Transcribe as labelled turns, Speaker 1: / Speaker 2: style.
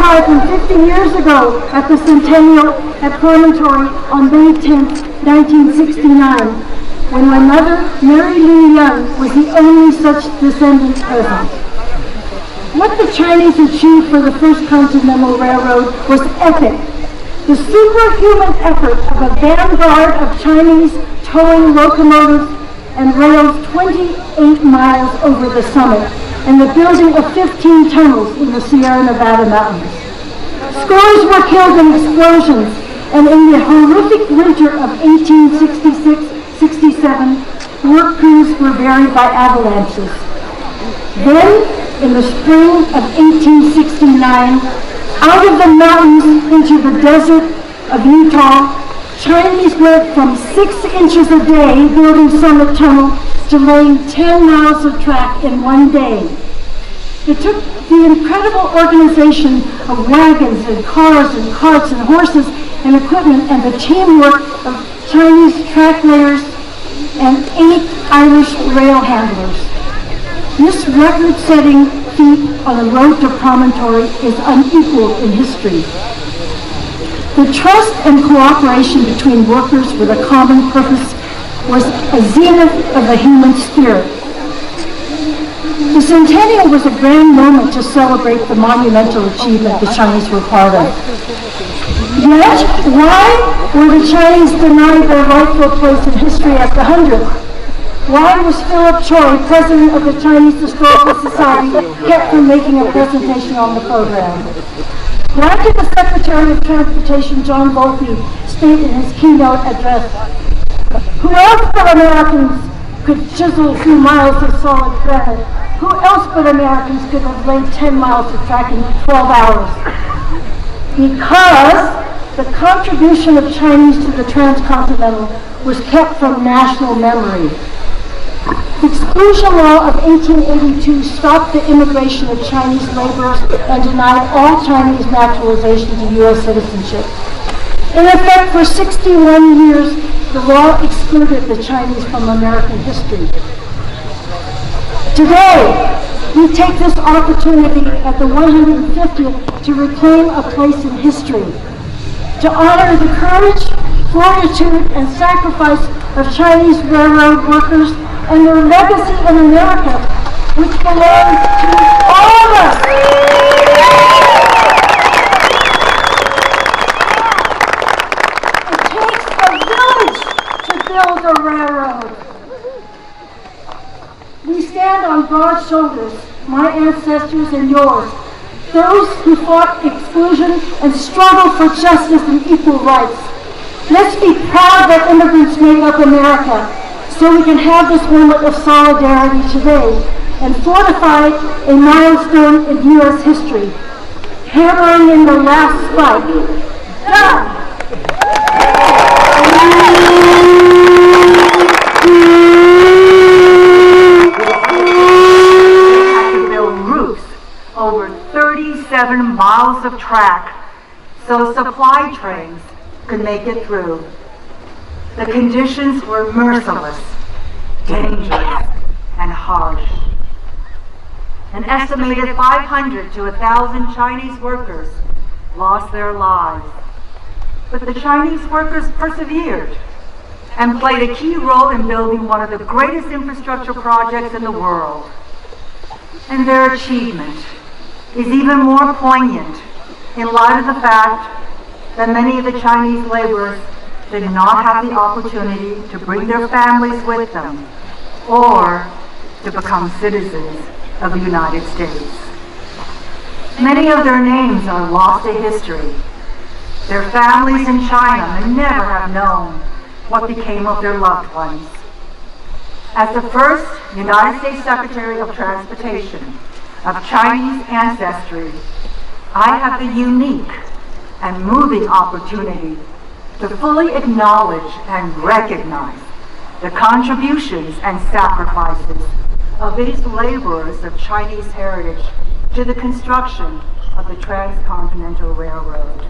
Speaker 1: 150 years ago at the Centennial at Promontory on May 10, 1969, when my mother, Mary Lou Young, was the only such descendant present. What the Chinese achieved for the First Continental Railroad was epic. The superhuman effort of a vanguard of Chinese towing locomotives and rails 28 miles over the summit, and the building of 15 tunnels in the Sierra Nevada mountains. Scores were killed in explosions, and in the horrific winter of 1866-67, work crews were buried by avalanches. Then, in the spring of 1869, out of the mountains into the desert of Utah, Chinese went from 6 inches a day building Summit Tunnel to laying 10 miles of track in one day. It took the incredible organization of wagons and cars and carts and horses and equipment and the teamwork of Chinese track layers and 8 Irish rail handlers. This record-setting feat on the road to Promontory is unequaled in history. The trust and cooperation between workers with a common purpose was a zenith of the human spirit. The Centennial was a grand moment to celebrate the monumental achievement the Chinese were part of. Yet, why were the Chinese denied their rightful place in history at the 100th? Why was Philip Choi, president of the Chinese Historical Society, kept from making a presentation on the program? Why did the Secretary of Transportation, John Volpe, state in his keynote address, "Who else but Americans could chisel a few miles of solid granite? Who else but Americans could have laid 10 miles of track in 12 hours? Because the contribution of Chinese to the transcontinental was kept from national memory. The exclusion law of 1882 stopped the immigration of Chinese laborers and denied all Chinese naturalization to U.S. citizenship. In effect, for 61 years, the law excluded the Chinese from American history. Today, we take this opportunity at the 150th to reclaim a place in history, to honor the courage, fortitude, and sacrifice of Chinese railroad workers and their legacy in America, which belongs to all of us. It takes a village to build a railroad. We stand on broad shoulders, my ancestors and yours, those who fought exclusion and struggled for justice and equal rights. Let's be proud that immigrants make up America, so we can have this moment of solidarity today and fortify a milestone in U.S. history, hammering in the last spike. Done!
Speaker 2: Over 37 miles of track so supply trains could make it through. The conditions were merciless, dangerous, and harsh. An estimated 500 to 1,000 Chinese workers lost their lives. But the Chinese workers persevered and played a key role in building one of the greatest infrastructure projects in the world. And their achievement is even more poignant in light of the fact that many of the Chinese laborers did not have the opportunity to bring their families with them or to become citizens of the United States. Many of their names are lost to history. Their families in China may never have known what became of their loved ones. As the first United States Secretary of Transportation of Chinese ancestry, I have the unique and moving opportunity to fully acknowledge and recognize the contributions and sacrifices of these laborers of Chinese heritage to the construction of the Transcontinental Railroad.